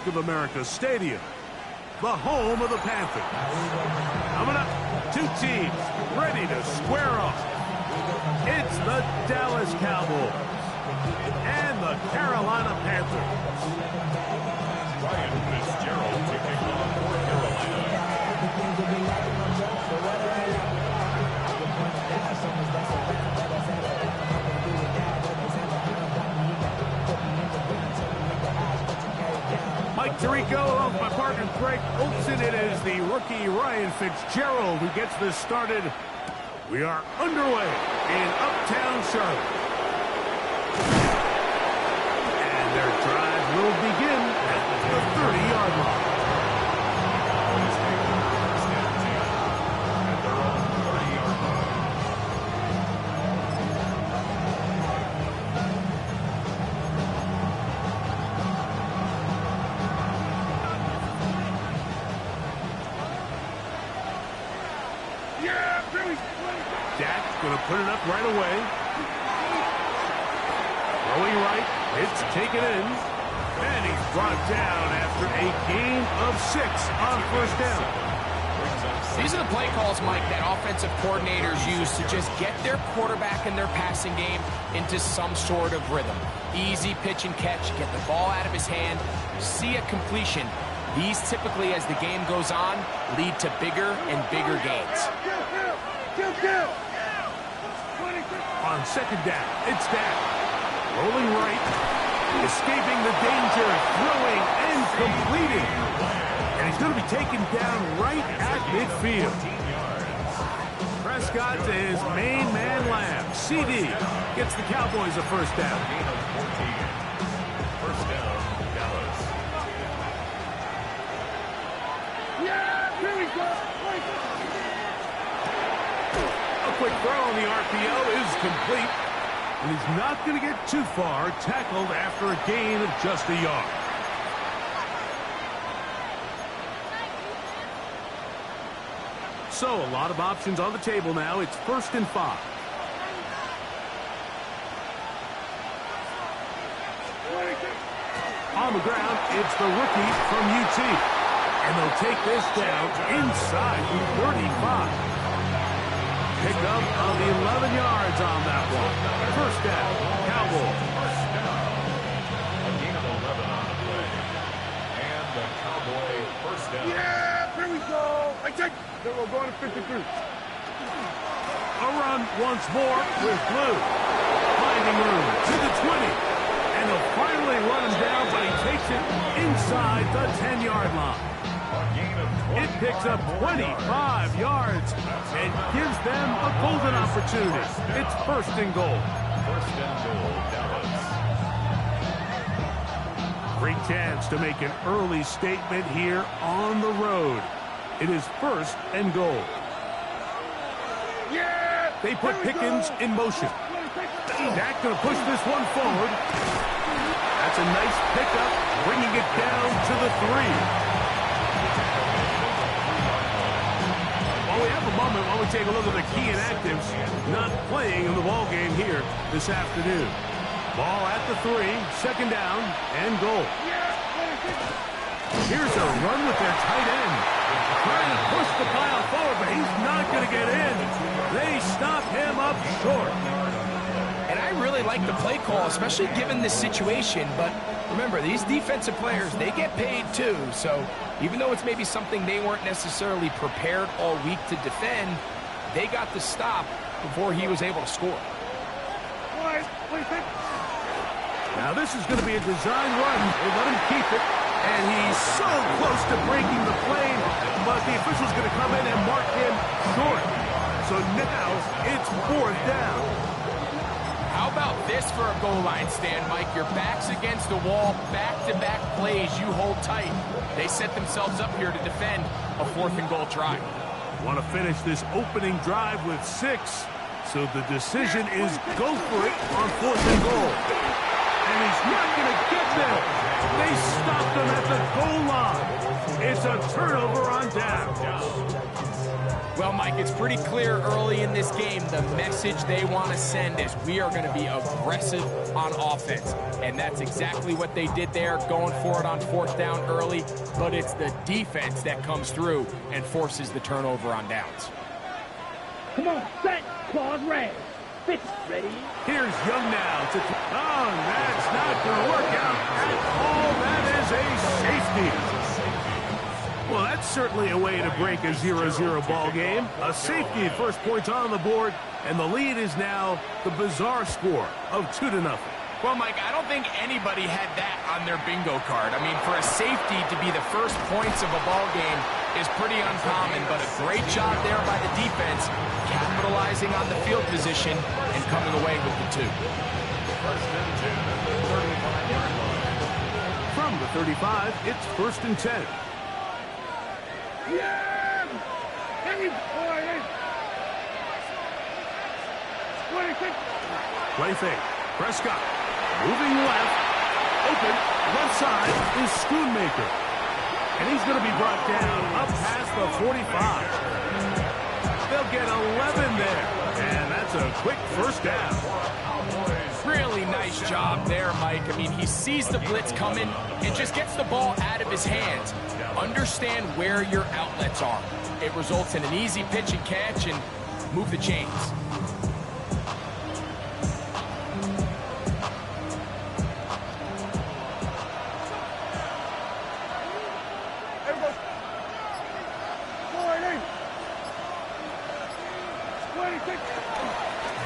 of America Stadium, the home of the Panthers. Coming up, two teams ready to square off. It's the Dallas Cowboys and the Carolina Panthers. Ryan Fitzgerald kicking off for Carolina. Mike Tirico, along with my partner Greg Olson. It is the rookie Ryan Fitzgerald who gets this started. We are underway in Uptown Charlotte. And their drive will begin at the 30-yard line. At their own 30-yard line. Dak's going to put it up right away. Throwing right, it's taken in. And he's brought down after a gain of 6 on first down. These are the play calls, Mike, that offensive coordinators use to just get their quarterback and their passing game into some sort of rhythm. Easy pitch and catch, get the ball out of his hand, see a completion. These typically, as the game goes on, lead to bigger and bigger gains. On second down, it's Dak. Rolling right, escaping the danger, throwing and completing. And he's going to be taken down right at midfield. Prescott to his main man Lamb. CD gets the Cowboys a first down. First down, Dallas. A quick throw on the RPO is complete. And he's not going to get too far, tackled after a gain of just a yard. So a lot of options on the table now. It's 1st and 5. On the ground, it's the rookie from UT. And they'll take this down inside the 35. Pick up of the 11 yards on that one. First down, Cowboys. First down. A gain of 11 on the play. And the Cowboy first down. Yeah, here we go. I take. We're going to 53. A run once more with Blue. Finding room to the 20. And they'll finally run him down, but he takes it inside the 10-yard line. It picks up 25 yards and gives them a golden opportunity. It's 1st and goal. First and goal, Dallas. Great chance to make an early statement here on the road. It is 1st and goal. They put Pickens in motion. Dak going to push this one forward. That's a nice pickup, bringing it down to the 3. Well, we have a moment while we take a look at the key inactives not playing in the ballgame here this afternoon. Ball at the 3, 2nd down, and goal. Here's a run with their tight end. Trying to push the pile forward, but he's not going to get in. They stop him up short. And I really like the play call, especially given this situation. But remember, these defensive players, they get paid too. So even though it's maybe something they weren't necessarily prepared all week to defend, they got the stop before he was able to score. Now this is going to be a design run. They let him keep it. And he's so close to breaking the play, but the official's going to come in and mark him short. So now it's 4th down. How about this for a goal line stand, Mike? Your back's against the wall, back-to-back plays you hold tight. They set themselves up here to defend a 4th and goal try. Want to finish this opening drive with 6. So the decision is go for it on 4th and goal. And he's not going to get there. They stopped him at the goal line. It's a turnover on down. Well, Mike, it's pretty clear early in this game the message they want to send is we are going to be aggressive on offense. And that's exactly what they did there, going for it on fourth down early. But it's the defense that comes through and forces the turnover on downs. Come on, set, claws red. Fitz, ready? Here's Young now. Oh, that's not going to work out at all. That is a safety. Well, that's certainly a way to break a 0-0 ball game. A safety, first points on the board, and the lead is now the bizarre score of 2-0. Well, Mike, I don't think anybody had that on their bingo card. I mean, for a safety to be the first points of a ball game is pretty uncommon, but a great job there by the defense, capitalizing on the field position and coming away with the 2. First and 10 at the 35-yard line. From the 35, it's first and 10. Yeah! Hey, boy! 20 fake. Prescott moving left. Open. Left side is Schoonmaker. And he's going to be brought down up past the 45. They'll get 11 there. And that's a quick first down. Really nice job there, Mike. I mean, he sees the blitz coming and just gets the ball out of his hands. Understand where your outlets are. It results in an easy pitch and catch and move the chains.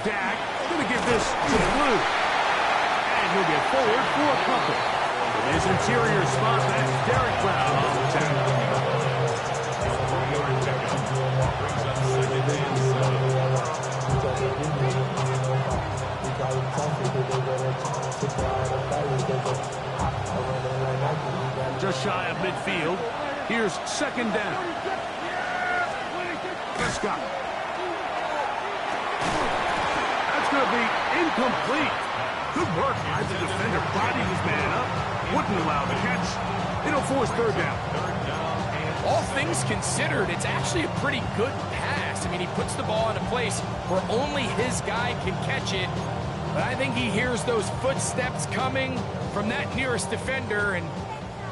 Dak going to give this to Blue. And he'll get forward for a couple. In his interior spot, that's Derek Brown on the tackle. Just shy of midfield. Here's second down. Prescott. That's going to be incomplete. Good work by the defender. Bodied his man up. Wouldn't allow the catch. It'll force third down. All things considered, it's actually a pretty good pass. I mean, he puts the ball in a place where only his guy can catch it. But I think he hears those footsteps coming from that nearest defender, and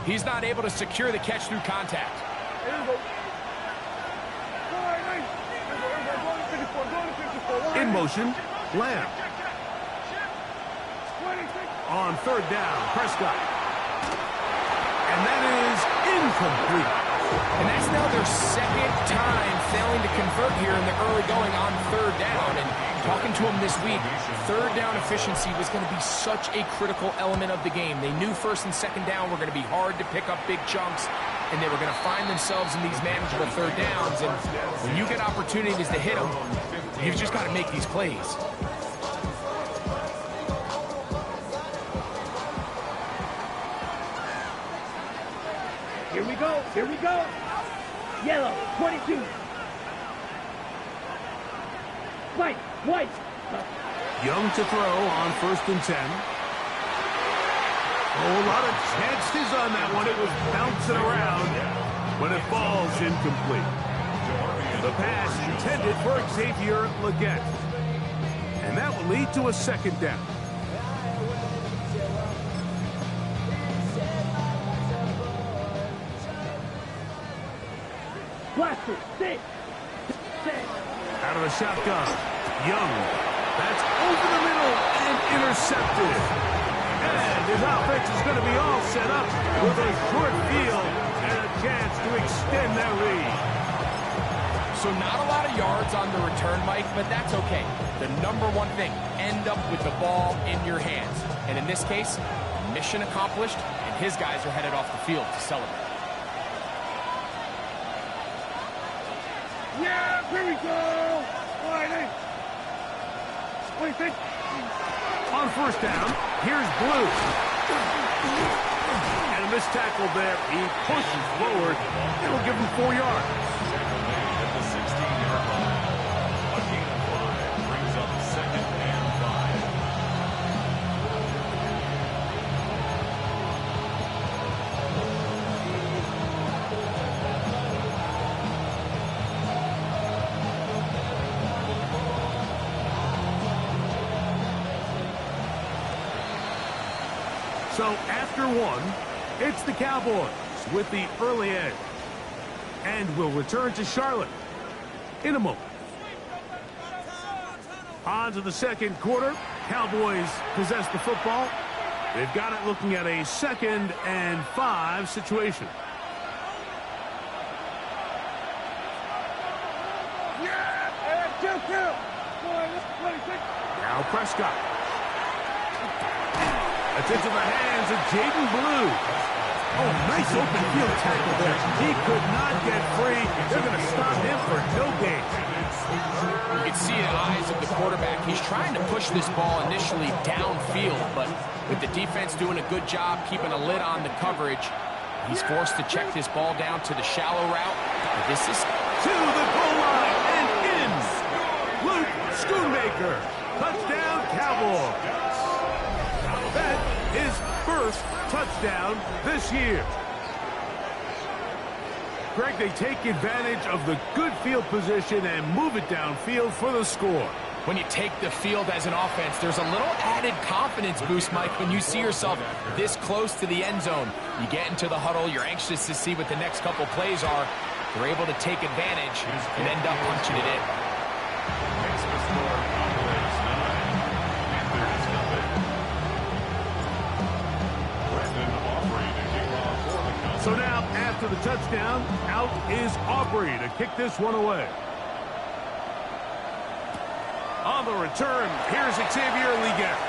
he's not able to secure the catch through contact. In motion, Lamb. On third down, Prescott. And that is incomplete. And that's now their second time failing to convert here in the early going on third down. And talking to him this week, third down efficiency was going to be such a critical element of the game. They knew first and second down were going to be hard to pick up big chunks, and they were going to find themselves in these manageable third downs. And when you get opportunities to hit them, you've just got to make these plays. Here we go, here we go. Yellow, 22. White. Young to throw on first and 10. Oh, a lot of chances on that one. It was bouncing around, but it falls incomplete. The pass intended for Xavier Legette. And that will lead to a second down. Blaster, sit. Out of the shotgun. Young. That's over the middle and intercepted. And his offense is going to be all set up with a short field and a chance to extend their lead. So not a lot of yards on the return, Mike, but that's okay. The number one thing, end up with the ball in your hands. And in this case, mission accomplished, and his guys are headed off the field to celebrate. Yeah, here we go. What do you think? On first down, here's Blue. And a missed tackle there. He pushes forward. It'll give him 4 yards. At the 16-yard line. A gain of 5 brings up second and 5. So after one, it's the Cowboys with the early edge. And we'll return to Charlotte in a moment. On to the second quarter. Cowboys possess the football. They've got it looking at a 2nd and 5 situation. Now Prescott. That's into the hands of Jaden Blue. Oh, nice open field tackle there. He could not get free. They're going to stop him for no gain. You can see the eyes of the quarterback. He's trying to push this ball initially downfield, but with the defense doing a good job keeping a lid on the coverage, he's forced to check this ball down to the shallow route. This is to the goal line and in. Luke Schoonmaker. Touchdown, Cowboys. That is first touchdown this year. Greg, they take advantage of the good field position and move it downfield for the score. When you take the field as an offense, there's a little added confidence boost, Mike, when you see yourself this close to the end zone. You get into the huddle, you're anxious to see what the next couple plays are. You're able to take advantage and end up punching it in. So now, after the touchdown, out is Aubrey to kick this one away. On the return, here's Xavier Legette.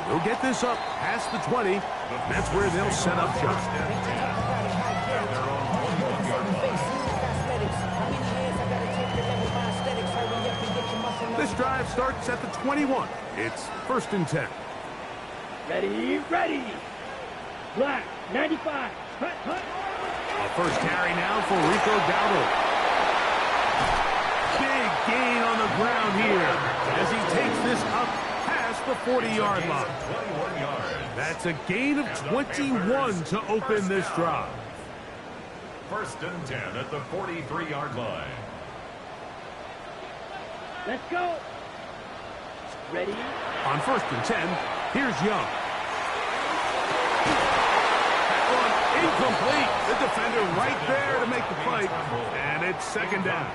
They'll get this up past the 20. That's where they'll set up shop. This drive starts at the 21. It's 1st and 10. Ready. Black, 95. Hut. A first carry now for Rico Dowdle. Big gain on the ground here as he takes this up past the 40-yard line. That's a gain of 21 to open this drive. 1st and 10 at the 43-yard line. Let's go. Ready. On 1st and 10, here's Young. Incomplete. The defender right there to make the play. And it's 2nd down.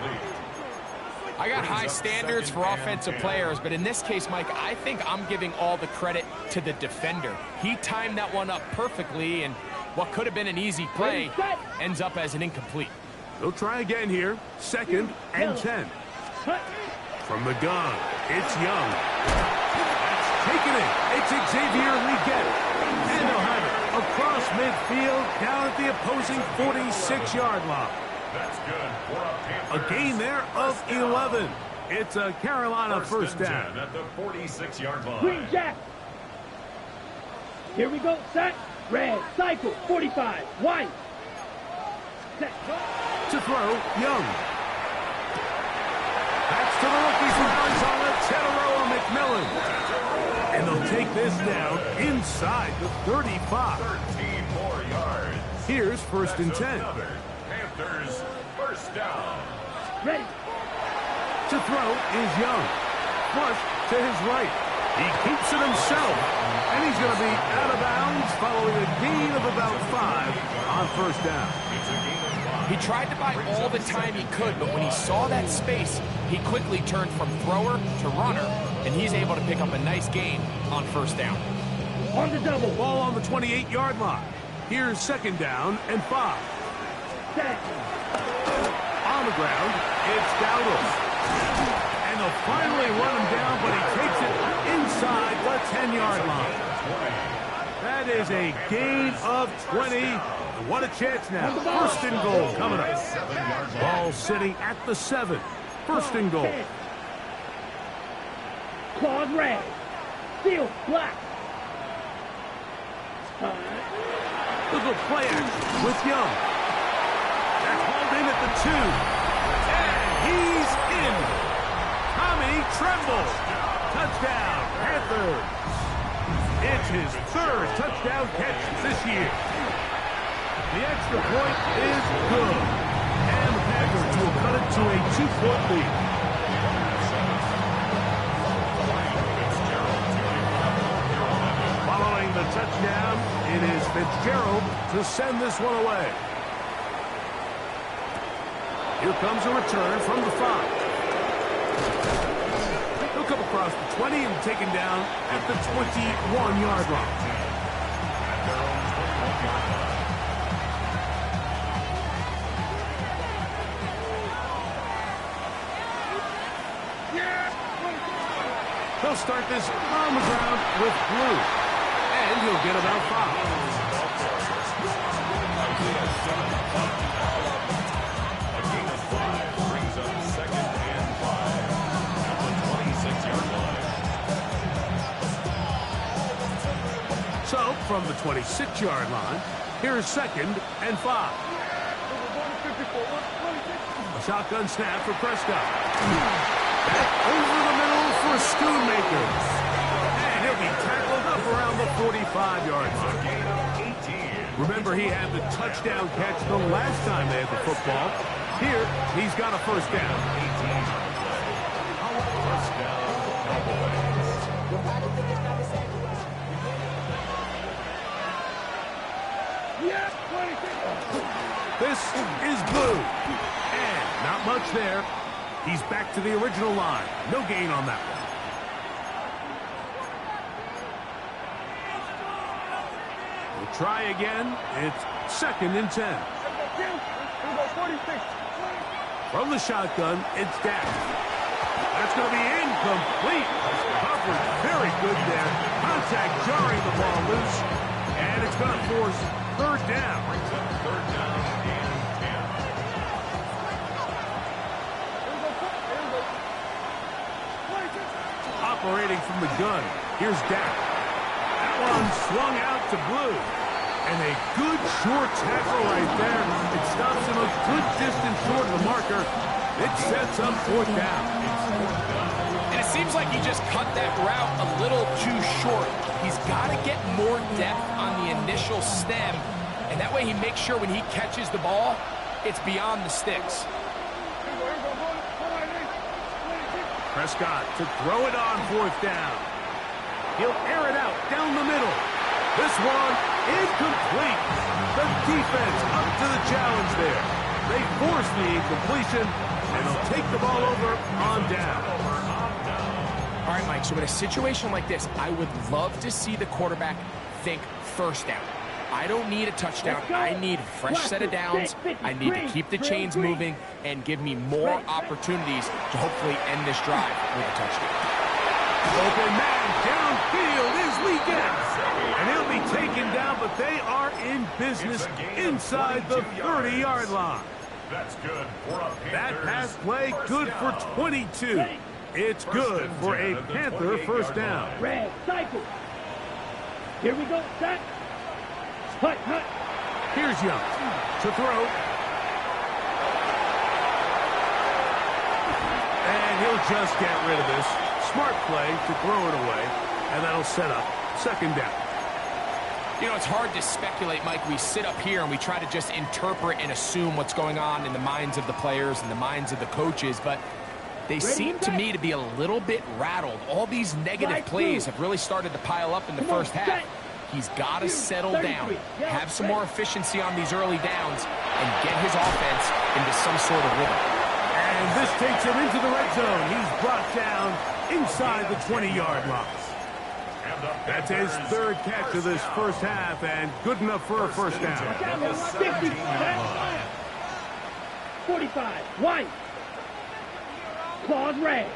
I got high standards for offensive players, but in this case, Mike, I think I'm giving all the credit to the defender. He timed that one up perfectly, and what could have been an easy play ends up as an incomplete. They'll try again here. 2nd and 10. From the gun, it's Young. Taking it. It's Xavier Legette. And they'll have it across midfield down at the opposing 46-yard line. That's good. A gain there of 11. It's a Carolina first down. At the 46-yard line. Green Jack. Here we go. Set. Red. Cycle. 45. White. Set. To throw, Young. That's to the rookie from Arizona, Teteroa McMillan. And they'll take this down inside the 35. 13 more yards. Here's 1st and 10. Panthers first down. Ready. To throw is Young. Flush to his right. He keeps it himself. And he's going to be out of bounds following a gain of about 5 on 1st down. He tried to buy all the time he could, but when he saw that space, he quickly turned from thrower to runner, and he's able to pick up a nice gain on 1st down. On the double. Ball on the 28-yard line. Here's 2nd down and 5. Set. On the ground, it's Dowdle. And they'll finally run him down, but he takes it inside the 10-yard line. That is a gain of 20. What a chance now. 1st and goal coming up. Ball sitting at the 7. 1st and goal. Claws red. Steel black. Look at play action with Young. That's hauled in at the 2. And he's in. Tommy Tremble. Touchdown, Panthers. It's his 3rd touchdown catch this year. The extra point is good. And the Packers will cut it to a 2-point lead. touchdown. It is Fitzgerald to send this one away. Here comes a return from the 5. He'll come across the 20 and taken down at the 21-yard line. He'll start this on the ground with blue. And he'll get about 5. A gain of 5 brings up 2nd and 5 at the 26-yard line. So, from the 26-yard line, here's 2nd and 5. A shotgun snap for Prescott. Back over the middle for Schoonmaker. And he'll be tackled up around the 45-yard line. Remember, he had the touchdown catch the last time they had the football. Here, he's got a first down. First down, Cowboys. This is blue. And not much there. He's back to the original line. No gain on that one. We'll try again. It's 2nd and 10. From the shotgun, it's Dak. That's going to be incomplete. Covered very good there. Contact jarring the ball loose. And it's going to force 3rd down. Brings up 3rd down and 10. Operating from the gun. Here's Dak. That one swung out to blue. And a good short tackle right there. It stops him a good distance short of the marker. It sets up 4th down. And it seems like he just cut that route a little too short. He's got to get more depth on the initial stem. And that way he makes sure when he catches the ball, it's beyond the sticks. Prescott to throw it on 4th down. He'll air it out down the middle. This one incomplete. The defense up to the challenge there. They force the incompletion, and they'll take the ball over on down. All right, Mike, so in a situation like this, I would love to see the quarterback think first down. I don't need a touchdown. I need a fresh set of downs. I need to keep the chains moving and give me more opportunities to hopefully end this drive with a touchdown. Open man downfield is Lee Getz. And he'll be taken down, but they are in business inside the 30-yard line. That's good for a Panthers. That pass play good for 22. It's good for a Panther first down. Red, cycle. Here we go, set. Hut, hut. Here's Young to throw. And he'll just get rid of this. Smart play to throw it away. And that'll set up 2nd down. You know, it's hard to speculate, Mike. We sit up here and we try to just interpret and assume what's going on in the minds of the players and the minds of the coaches, but they seem to me to be a little bit rattled. All these negative plays have really started to pile up in the first half. He's got to settle down, have some more efficiency on these early downs, and get his offense into some sort of rhythm. And this takes him into the red zone. He's brought down inside the 20-yard line. That's his 3rd catch of this first half, and good enough for a first down. 45, white. Claws red.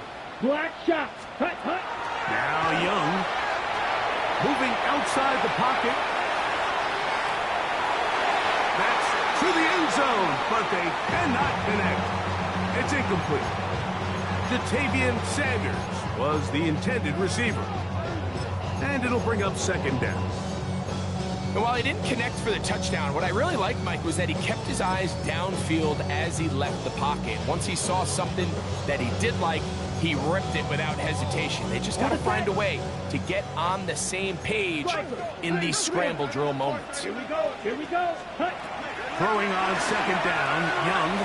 Black shot. Hut, hut. Now Young. Moving outside the pocket. That's to the end zone, but they cannot connect. It's incomplete. Jatavian Sanders was the intended receiver. And it'll bring up 2nd down. And while he didn't connect for the touchdown, what I really liked, Mike, was that he kept his eyes downfield as he left the pocket. Once he saw something that he did like, he ripped it without hesitation. They just got to find a way to get on the same page in these scramble drill moments. Here we go. Here we go. Hut. Throwing on 2nd down, Young.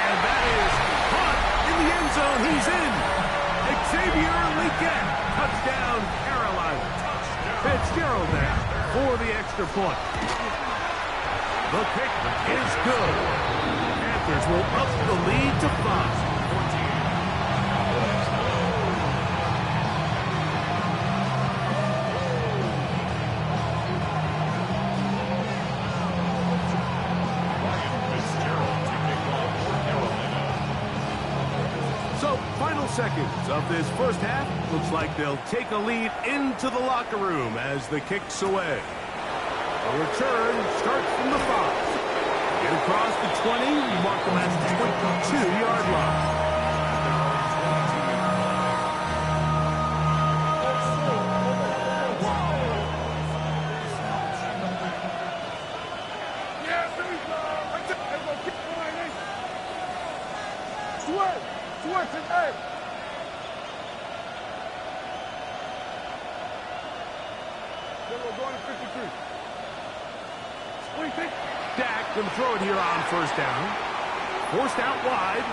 And that is caught in the end zone. He's in. Xavier Legette. Touchdown, Carolina. Fitzgerald now for the extra point. The kick is good. Panthers will up the lead to 5. So, final seconds of this first half. Looks like they'll take a lead into the locker room as the kick's away. A return starts from the 5. Get across the 20, mark them at the 22-yard line. Dak can throw it here on first down. Forced out wide.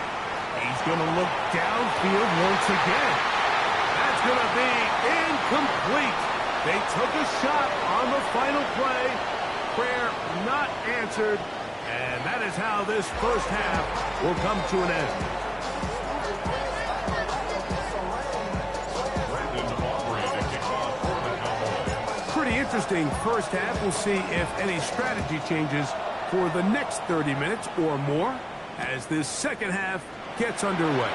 He's going to look downfield once again. That's going to be incomplete. They took a shot on the final play. Prayer not answered. And that is how this first half will come to an end. Pretty interesting first half. We'll see if any strategy changes for the next 30 minutes or more as this second half gets underway.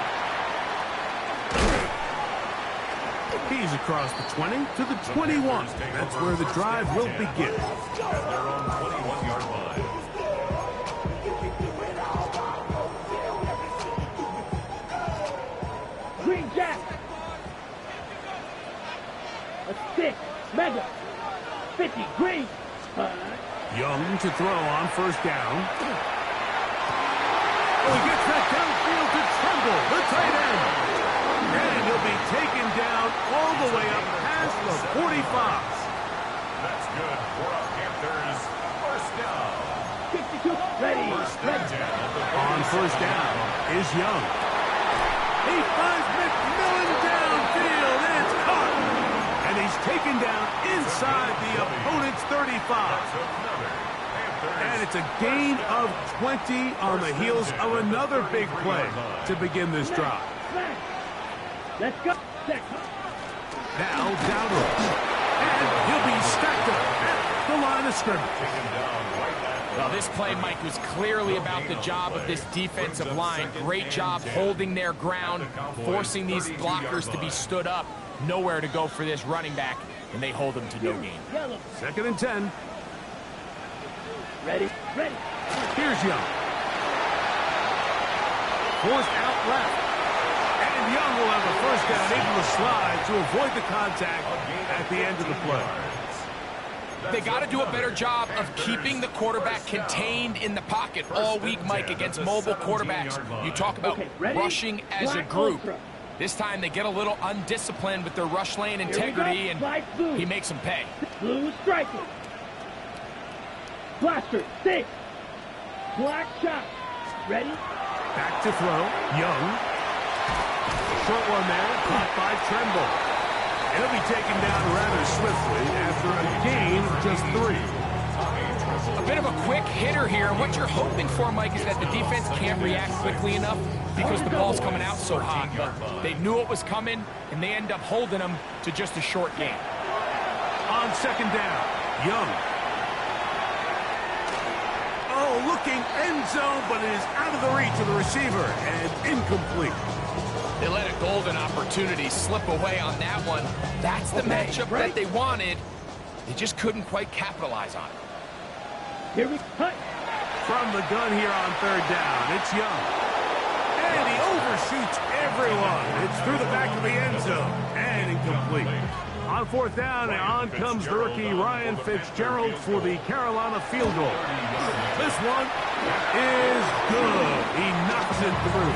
He's across the 20 to the 21. That's where the drive will begin. At their own 21-yard line. Green Jack. A stick. Mega. 50. Green. Young to throw on first down. Oh, he gets that downfield to Tremble, the tight end. And he'll be taken down all the way up past the 45. That's good for a Panthers first down. 62. Ready. On first down is Young. He finds McMillan downfield, and it's caught. And he's taken down inside the opponent's 35. And it's a gain of 20 on the heels of another big play to begin this drive. Let's go. Now Dowdle. And he'll be stacked up at the line of scrimmage. Well, this play, Mike, was clearly about the job of this defensive line. Great job holding their ground, forcing these blockers to be stood up. Nowhere to go for this running back, and they hold him to no gain. Second and 10. Ready. Here's Young. Forced out left. And Young will have a first down, able to slide to avoid the contact at the end of the play. They got to do a better job of keeping the quarterback contained in the pocket all week, Mike, against mobile quarterbacks. You talk about rushing as a group. This time they get a little undisciplined with their rush lane integrity, and he makes them pay. Blue striker. Blaster. 6. Black shot. Ready? Back to throw. Young. Short one there. Caught by Tremble. He'll be taken down rather swiftly after a gain of just 3. A bit of a quick hitter here. What you're hoping for, Mike, is that the defense can't react quickly enough because the ball's coming out so hot. But they knew it was coming, and they end up holding them to just a short gain. On second down, Young. Oh, looking end zone, but it is out of the reach of the receiver and incomplete. They let a golden opportunity slip away on that one. That's the matchup that they wanted. They just couldn't quite capitalize on it. Here we cut. From the gun here on third down, it's Young. And he overshoots everyone. It's through the back of the end zone and incomplete. On fourth down, and on comes the rookie Ryan Fitzgerald for the Carolina field goal. This one is good. He knocks it through.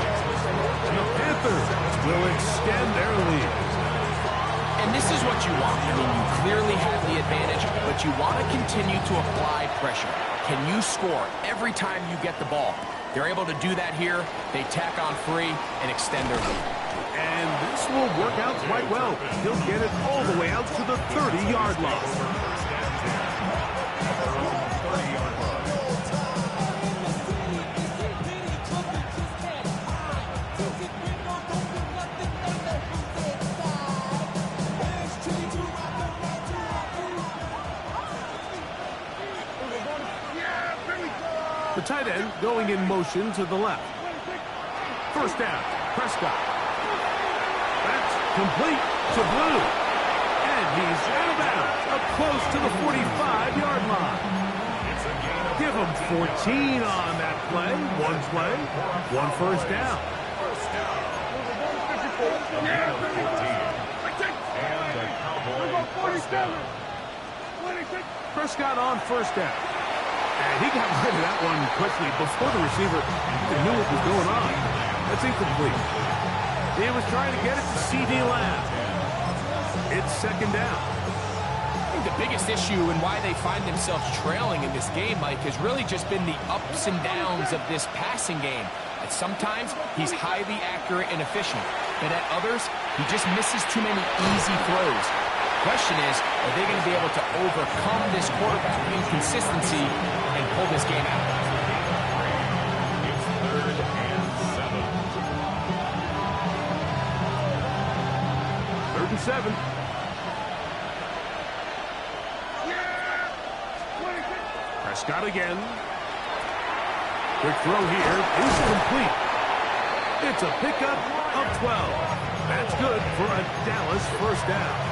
And the Panthers will extend their lead. And this is what you want. I mean, you clearly have the advantage, but you want to continue to apply pressure. Can you score every time you get the ball? They're able to do that here. They tack on 3 and extend their lead. And this will work out quite well. He'll get it all the way out to the 30-yard line. The tight end going in motion to the left. First down, Prescott. That's complete to Blue. And he's out of bounds, up close to the 45-yard line. Give him 14 on that play. One play, one first down. Prescott on first down. And he got rid of that one quickly before the receiver even knew what was going on. That's incomplete. He was trying to get it to C.D. Lamb. It's second down. I think the biggest issue and why they find themselves trailing in this game, Mike, has really just been the ups and downs of this passing game. At sometimes, he's highly accurate and efficient. But at others, he just misses too many easy throws. Question is, are they going to be able to overcome this quarterback inconsistency and pull this game out? It's 3rd and 7. 3rd and 7. Prescott again. Quick throw here is complete. It's a pickup of 12. That's good for a Dallas first down.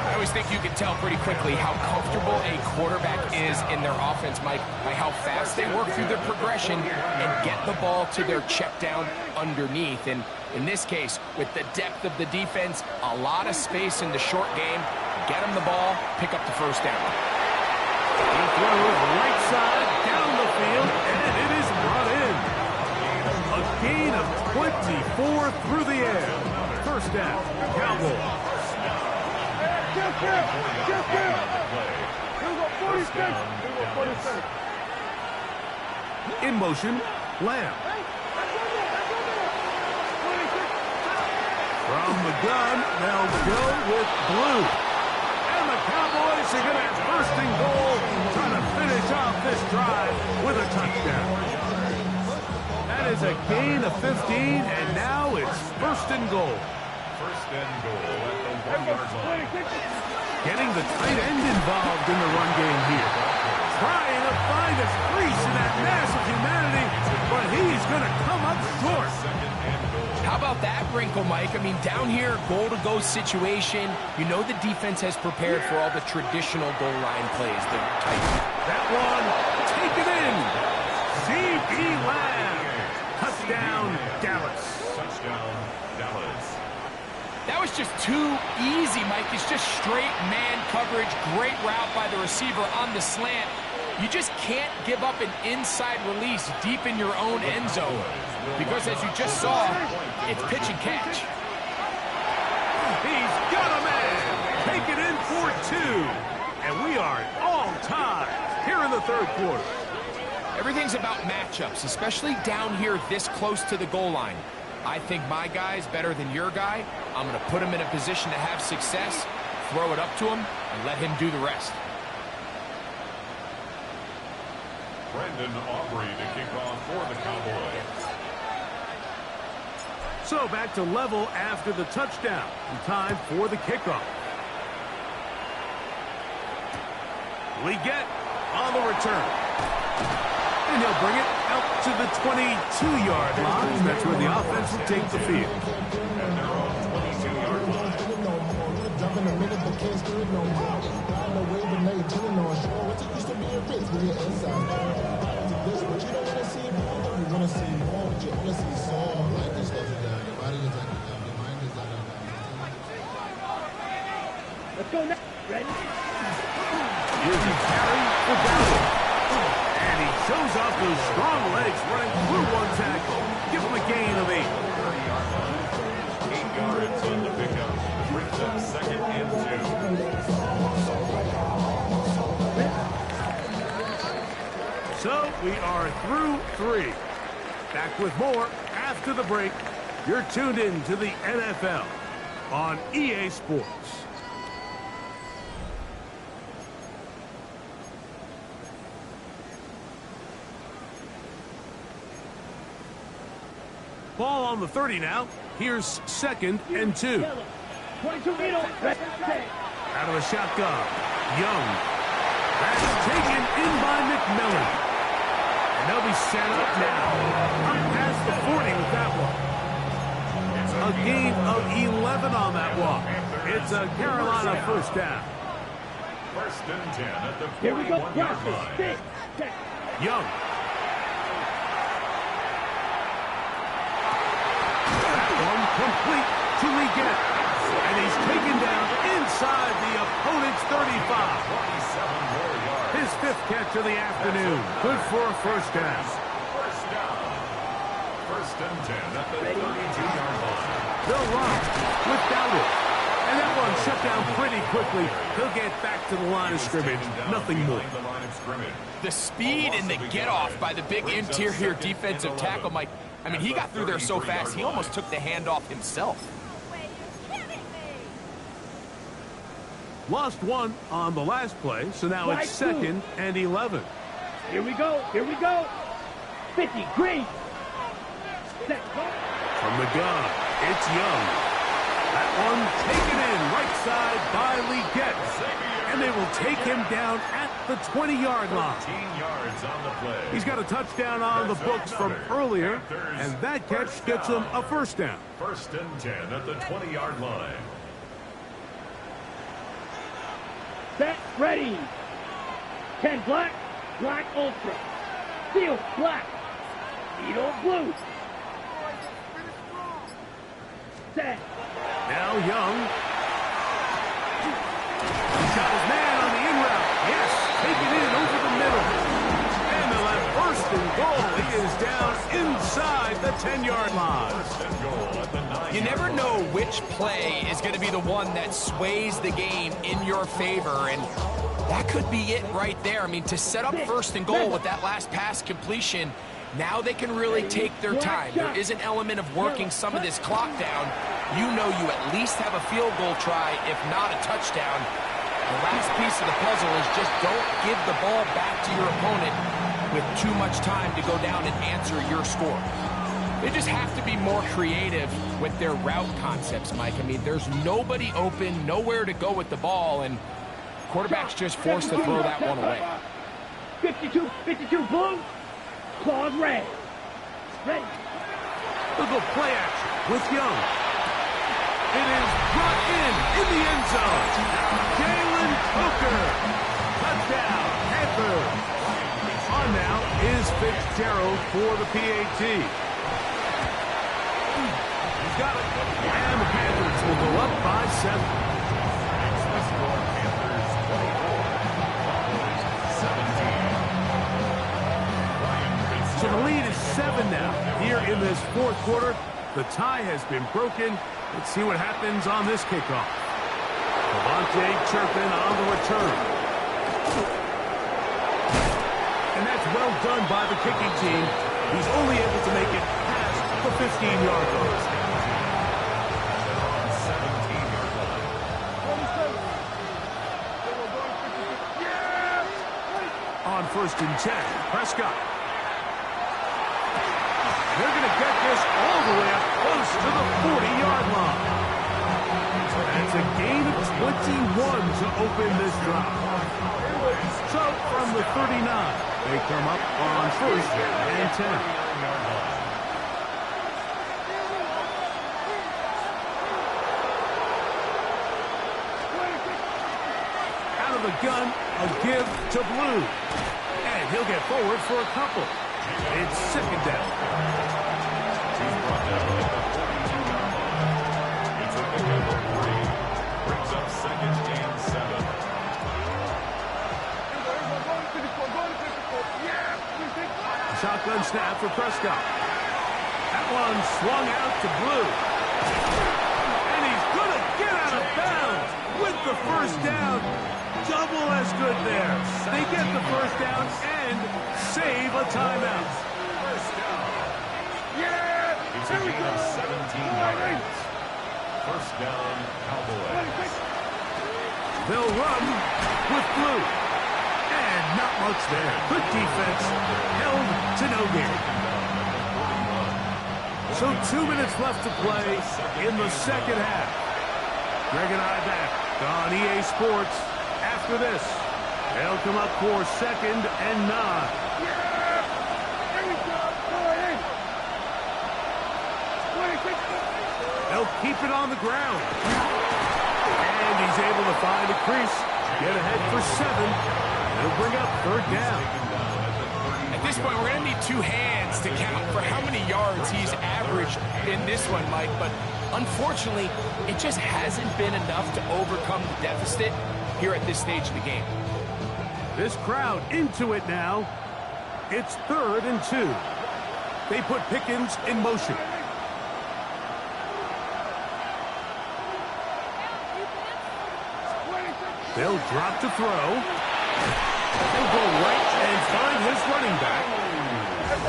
I always think you can tell pretty quickly how comfortable a quarterback is in their offense, Mike, by how fast they work through their progression and get the ball to their check down underneath. And in this case, with the depth of the defense, a lot of space in the short game, get them the ball, pick up the first down. He throws right side down the field, and it is brought in. A gain of 24 through the air. First down, Cowboys. In motion, Lamb. From the gun, they'll go with Blue. And the Cowboys are going to have first and goal, trying to finish off this drive with a touchdown. That is a gain of 15, and now it's first and goal. First and goal at the 1-yard line. Getting the tight end involved in the run game here. Trying to find a crease in that mass of humanity, but he's going to come up short. How about that wrinkle, Mike? I mean, down here, goal-to-go situation. You know the defense has prepared for all the traditional goal line plays. That one, take it in. C.D. Lamb. Touchdown, Dallas. Touchdown, Dallas. That was just too easy, Mike. It's just straight man coverage. Great route by the receiver on the slant. You just can't give up an inside release deep in your own end zone. Because as you just saw, it's pitch and catch. He's got a man. Take it in for 2. And we are at all time here in the third quarter. Everything's about matchups, especially down here this close to the goal line. I think my guy's better than your guy. I'm going to put him in a position to have success, throw it up to him, and let him do the rest. Brendan Aubrey to kick off for the Cowboys. So back to level after the touchdown. And time for the kickoff. Leggett on the return. And he'll bring it out to the 22-yard line. That's where the offense will take the field. And they're on 22-yard line. Let's go now. Ready? Here's a carry for Dallas. And he shows off those strong legs running through one tackle. Give him a gain of 8. 8 yards on the pickup. Brings up 2nd and 2. So we are through 3. Back with more after the break. You're tuned in to the NFL on EA Sports. Ball on the 30 now. Here's 2nd and 2. 22 Out of the shotgun. Young. That's taken in by McMillan. And they'll be set up now. Up past the 40 with that one. A gain of 11 on that walk. It's a Carolina first down. 1st and 10 at the 41-yard Here we go. line. Young. That one complete to Leggett. And he's taken down inside the opponent's 35. 27 more yards. His 5th catch of the afternoon. Good for a first down. First down. 1st and 10 at the 32-yard line. They'll run without it. And that one shut down pretty quickly. He'll get back to the line of scrimmage. Nothing more. The speed and the get-off by the big interior defensive tackle, Mike. I mean, he got through there so fast, he almost took the handoff himself. Lost 1 on the last play, so now it's 2nd and 11. Here we go. 50, green. Set, go. From the gun, it's Young. That one taken in right side by Leggett. And they will take him down at the 20-yard line. 13 yards on the play. He's got a touchdown on the books from earlier, and that catch gets him a first down. 1st and 10 at the 20-yard line. Set, ready. 10 black, black ultra. Steel, black. Needle, blue. Set. Now Young. He's got his man on the in route. Yes, take it in over the middle. And they'll have 1st and goal. He is down inside the 10-yard line. 1st and goal at the 9-yard line. You never know which play is going to be the one that sways the game in your favor, and that could be it right there. I mean, to set up 1st and goal with that last pass completion, now they can really take their time. There is an element of working some of this clock down. You know you at least have a field goal try, if not a touchdown. The last piece of the puzzle is just don't give the ball back to your opponent with too much time to go down and answer your score. They just have to be more creative with their route concepts, Mike. I mean, there's nobody open, nowhere to go with the ball, and quarterback's just forced to throw that one away. 52 blue, claws red. Ready. Look at play action with Young. It is brought in the end zone. Jalen Coker. Touchdown, Panthers. On now is Fitzgerald for the PAT. He's got it. And the Panthers will go up by 7. The score, Panthers 24, 17. So the lead is 7 now. Here in this 4th quarter, the tie has been broken. Let's see what happens on this kickoff. Devontae Turpin on the return. And that's well done by the kicking team. He's only able to make it past the 15-yard line. 17-yard line. On 1st and 10, Prescott. They're going to get this all the way up close to the 40-yard line. That's a gain of 21 to open this drive. So from the 39, they come up on 1st and 10. Out of the gun, a give to Blue. And he'll get forward for a couple. It's 2nd down. He's brought down at the 42-yard line. It's a pickup of 3. Brings up 2nd and 7. Shotgun snap for Prescott. That one swung out to Blue. And he's going to get out of bounds with the first down. Double as good there. They get the first down and save a timeout. It's a gain of 17 yards. First down, Cowboys. They'll run with Blue. And not much there. Good defense. Held to no gain. So 2 minutes left to play in the second half. Greg and I back on EA Sports after this. They'll come up for 2nd and 9. They'll keep it on the ground. And he's able to find a crease. Get ahead for 7. It'll bring up 3rd down. At this point, we're going to need 2 hands to count for how many yards he's averaged in this one, Mike. But unfortunately, it just hasn't been enough to overcome the deficit here at this stage of the game. This crowd into it now. It's 3rd and 2. They put Pickens in motion. They'll drop to throw. They'll go right and find his running back.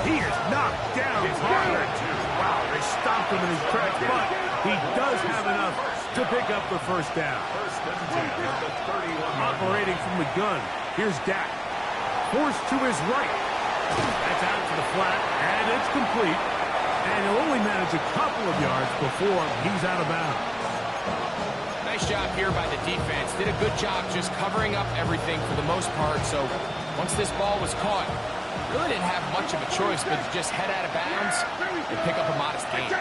He is knocked down hard. Wow, they stopped him in his tracks, but he does have enough to pick up the 1st down. Operating from the gun, here's Dak. Forced to his right. That's out to the flat, and it's complete. And he'll only manage a couple of yards before he's out of bounds. Nice job here by the defense. Did a good job just covering up everything for the most part. So once this ball was caught, really didn't have much of a choice but to just head out of bounds and pick up a modest gain.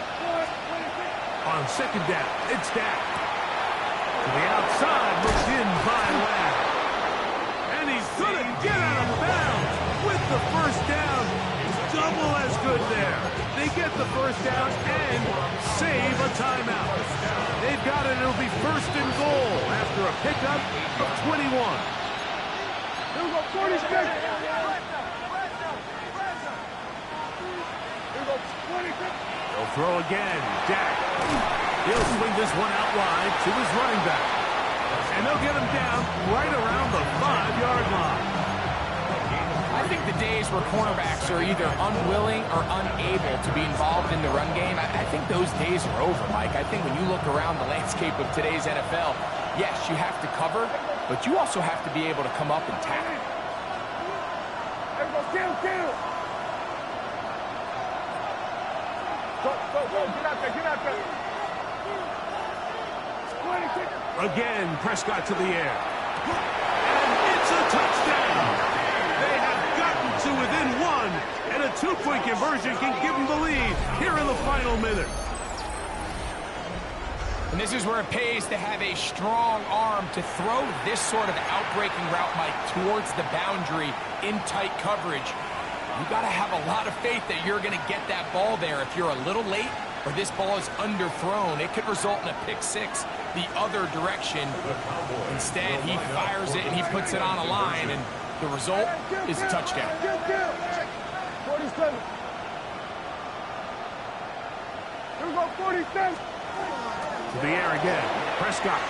On 2nd down, it's Dak. To the outside, looked in by Lamb. And he's going to get out of bounds with the 1st down. Double as good there. They get the 1st down and save a timeout. They've got it. It'll be 1st and goal after a pickup of 21. Here we go, 46. Here we go, 26. They'll throw again. Dak. He'll swing this one out wide to his running back. And they'll get him down right around the 5-yard line. I think the days where cornerbacks are either unwilling or unable to be involved in the run game, I think those days are over, Mike. I think when you look around the landscape of today's NFL, yes, you have to cover, but you also have to be able to come up and tackle. There we go, kill. Go, get out there. 26. Again, Prescott to the air. And it's a touchdown. They have gotten to within 1, and a 2-point conversion can give them the lead here in the final minute. And this is where it pays to have a strong arm to throw this sort of outbreaking route, Mike, towards the boundary in tight coverage. You got to have a lot of faith that you're going to get that ball there. If you're a little late or this ball is underthrown, it could result in a pick 6 the other direction. Instead, he fires it and he puts it on a line, and the result is a touchdown. 47. Here we go, 47. To the air again. Prescott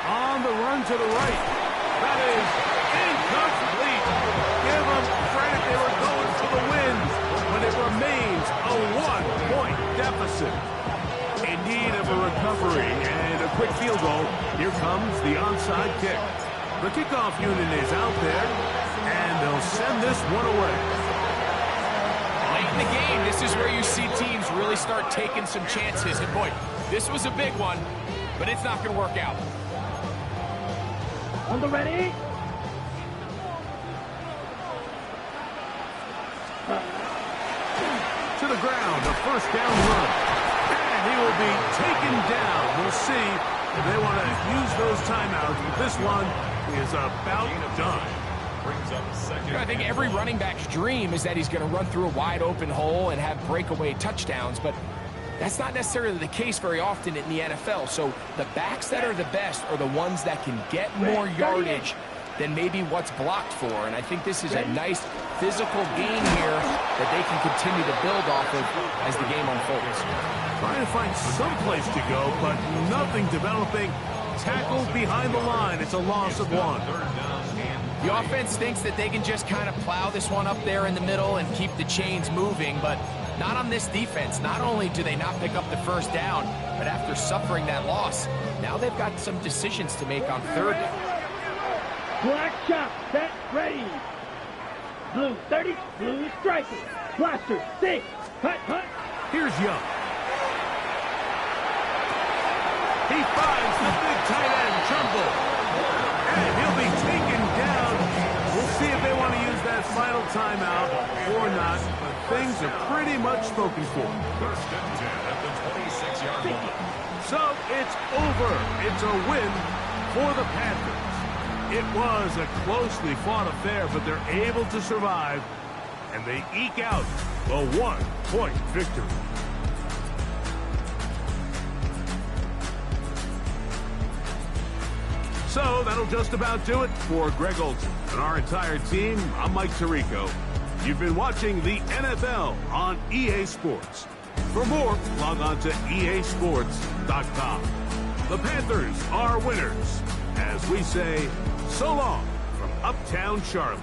on the run to the right. That is incomplete. Give them credit. They were going for the win when it remains a 1-point deficit. In need of a recovery and a quick field goal. Here comes the onside kick. The kickoff unit is out there, and they'll send this one away. Late in the game, this is where you see teams really start taking some chances. And boy, this was a big one, but it's not going to work out. On the ready. To the ground, a 1st down run. And he will be taken down. We'll see if they want to use those timeouts, but this one is about done. I think every running back's dream is that he's going to run through a wide open hole and have breakaway touchdowns, but that's not necessarily the case very often in the NFL. So the backs that are the best are the ones that can get more yardage than maybe what's blocked for. And I think this is a nice physical gain here that they can continue to build off of as the game unfolds. Trying to find some place to go, but nothing developing. Tackled behind the line. It's a loss of 1. The offense thinks that they can just kind of plow this one up there in the middle and keep the chains moving, but not on this defense. Not only do they not pick up the first down, but after suffering that loss, now they've got some decisions to make on third down. Black chop, set, ready. Blue 30, blue striker. Blaster, 6, hut, hut. Here's Young. He finds the big tight end, Trumbull. And he'll be taken down. We'll see if they want to use that final timeout or not, but things are pretty much spoken for. First and 10 at the 26-yard line. So it's over. It's a win for the Panthers. It was a closely fought affair, but they're able to survive, and they eke out a 1-point victory. So that'll just about do it for Greg Olsen and our entire team. I'm Mike Tirico. You've been watching the NFL on EA Sports. For more, log on to easports.com. The Panthers are winners. As we say, so long from Uptown Charlotte.